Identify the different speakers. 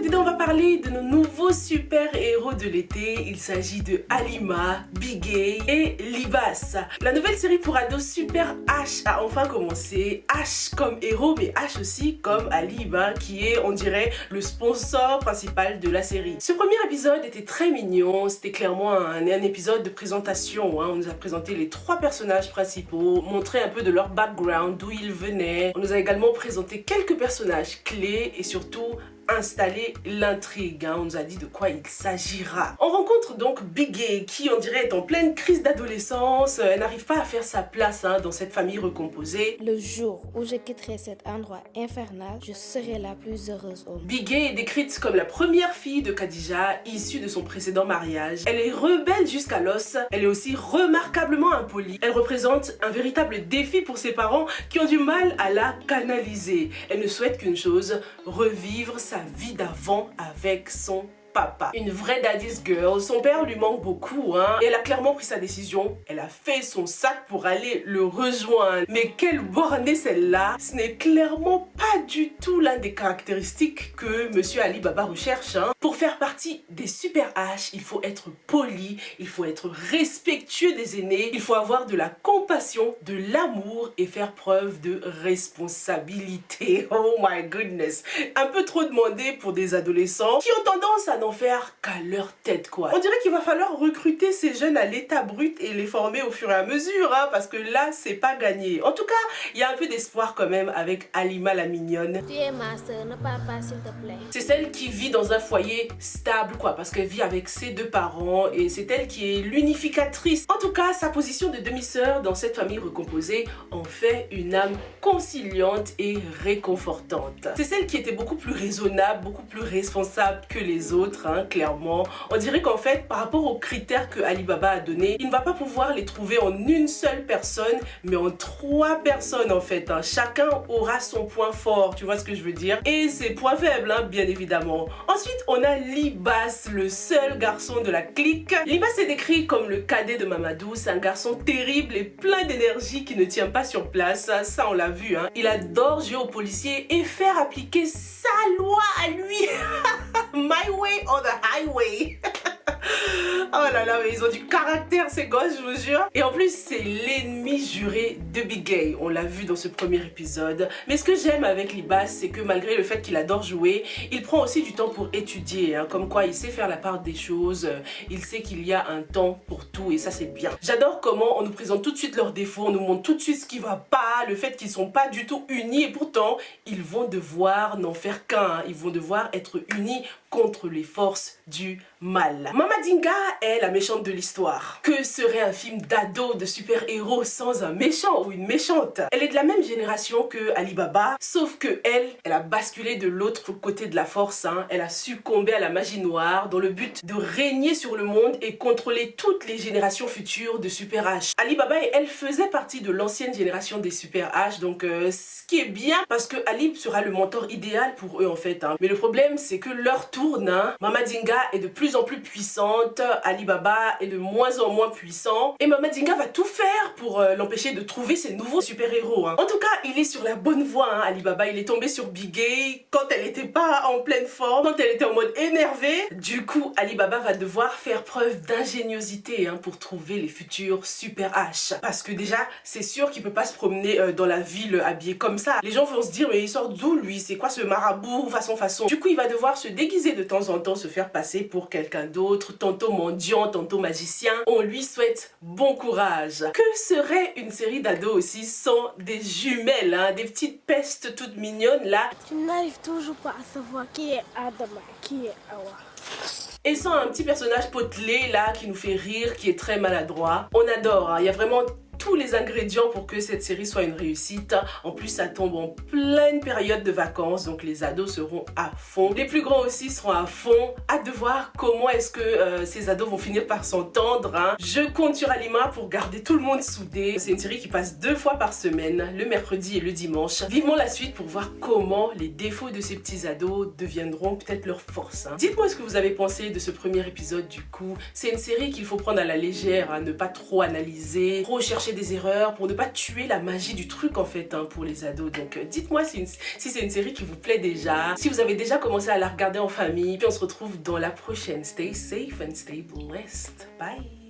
Speaker 1: Dedans, on va parler de nos nouveaux super-héros de l'été. Il s'agit de Halima, Bigay et Libas. La nouvelle série pour ados Super H a enfin commencé. H comme héros, mais H aussi comme Halima, qui est, on dirait, le sponsor principal de la série. Ce premier épisode était très mignon. C'était clairement un épisode de présentation. On nous a présenté les 3 personnages principaux, montré un peu de leur background, d'où ils venaient. On nous a également présenté quelques personnages clés et surtout installer l'intrigue. On nous a dit de quoi il s'agira. On rencontre donc Bigay qui, on dirait, est en pleine crise d'adolescence. Elle n'arrive pas à faire sa place dans cette famille recomposée.
Speaker 2: Le jour où je quitterai cet endroit infernal, je serai la plus heureuse au monde.
Speaker 1: Bigay est décrite comme la première fille de Khadija, issue de son précédent mariage. Elle est rebelle jusqu'à l'os. Elle est aussi remarquablement impolie. Elle représente un véritable défi pour ses parents qui ont du mal à la canaliser. Elle ne souhaite qu'une chose, revivre sa vie d'avant avec son papa. Une vraie daddy's girl. Son père lui manque beaucoup et elle a clairement pris sa décision. Elle a fait son sac pour aller le rejoindre. Mais quelle bornée celle-là. Ce n'est clairement pas du tout l'un des caractéristiques que Monsieur Ali Baba recherche. Pour faire partie des Super H, il faut être poli, il faut être respectueux des aînés, il faut avoir de la compassion, de l'amour et faire preuve de responsabilité. Oh my goodness. Un peu trop demandé pour des adolescents qui ont tendance à n'en faire qu'à leur tête, quoi. On dirait qu'il va falloir recruter ces jeunes à l'état brut et les former au fur et à mesure, parce que là, c'est pas gagné. En tout cas, il y a un peu d'espoir quand même avec Halima la mignonne.
Speaker 2: Tu es ma soeur, ne parle pas s'il te plaît.
Speaker 1: C'est celle qui vit dans un foyer stable, quoi, parce qu'elle vit avec ses 2 parents et c'est elle qui est l'unificatrice. En tout cas, sa position de demi-sœur dans cette famille recomposée en fait une âme conciliante et réconfortante. C'est celle qui était beaucoup plus raisonnable, beaucoup plus responsable que les autres. Clairement, on dirait qu'en fait, par rapport aux critères que Ali Baba a donné, il ne va pas pouvoir les trouver en une seule personne, mais en 3 personnes en fait. Chacun aura son point fort, tu vois ce que je veux dire, et ses points faibles, bien évidemment. Ensuite, on a Libas, le seul garçon de la clique. Libas est décrit comme le cadet de Mamadou. C'est un garçon terrible et plein d'énergie qui ne tient pas sur place. Ça, on l'a vu. Il adore jouer au policier et faire appliquer sa loi à lui. My way or the highway. Oh là là, mais ils ont du caractère ces gosses, je vous jure. Et en plus, c'est l'ennemi juré de Bigay. On l'a vu dans ce premier épisode. Mais ce que j'aime avec Libas, c'est que malgré le fait qu'il adore jouer, il prend aussi du temps pour étudier. Comme quoi, il sait faire la part des choses. Il sait qu'il y a un temps pour tout et ça, c'est bien. J'adore comment on nous présente tout de suite leurs défauts. On nous montre tout de suite ce qui va pas. Le fait qu'ils sont pas du tout unis. Et pourtant, ils vont devoir n'en faire qu'un. Ils vont devoir être unis contre les forces du mal. Mama Dinga est la méchante de l'histoire. Que serait un film d'ado de super-héros sans un méchant ou une méchante? Elle est de la même génération que Ali Baba, sauf que elle a basculé de l'autre côté de la force. Elle a succombé à la magie noire dans le but de régner sur le monde et contrôler toutes les générations futures de Super H. Ali Baba et elle faisaient partie de l'ancienne génération des Super H, donc ce qui est bien parce que Ali sera le mentor idéal pour eux en fait. Mais le problème, c'est que leur tourne. Mama Dinga est de plus en plus puissante, Ali Baba est de moins en moins puissant et Mama Dinga va tout faire pour l'empêcher de trouver ses nouveaux super-héros. En tout cas, il est sur la bonne voie, Ali Baba. Il est tombé sur Bigay quand elle n'était pas en pleine forme, quand elle était en mode énervée. Du coup, Ali Baba va devoir faire preuve d'ingéniosité pour trouver les futurs Super H. Parce que déjà, c'est sûr qu'il peut pas se promener dans la ville habillé comme ça. Les gens vont se dire, mais il sort d'où lui? C'est quoi ce marabout façon? Du coup, il va devoir se déguiser de temps en temps, se faire passer pour quelqu'un d'autre, tantôt mendiant, tantôt magicien. On lui souhaite bon courage. Que serait une série d'ados aussi sans des jumelles, des petites pestes toutes mignonnes là?
Speaker 2: Tu n'arrives toujours pas à savoir qui est Adama, qui est Awa.
Speaker 1: Et sans un petit personnage potelé là qui nous fait rire, qui est très maladroit. On adore, il y a vraiment tous les ingrédients pour que cette série soit une réussite. En plus, ça tombe en pleine période de vacances, donc les ados seront à fond. Les plus grands aussi seront à fond. Hâte de voir comment est-ce que ces ados vont finir par s'entendre. Je compte sur Halima pour garder tout le monde soudé. C'est une série qui passe 2 fois par semaine, le mercredi et le dimanche. Vivement la suite pour voir comment les défauts de ces petits ados deviendront peut-être leur force. Dites-moi ce que vous avez pensé de ce premier épisode du coup. C'est une série qu'il faut prendre à la légère, ne pas trop analyser, trop chercher des erreurs, pour ne pas tuer la magie du truc en fait pour les ados. Donc dites-moi si c'est une série qui vous plaît déjà, si vous avez déjà commencé à la regarder en famille. Puis on se retrouve dans la prochaine. Stay safe and stay blessed. Bye!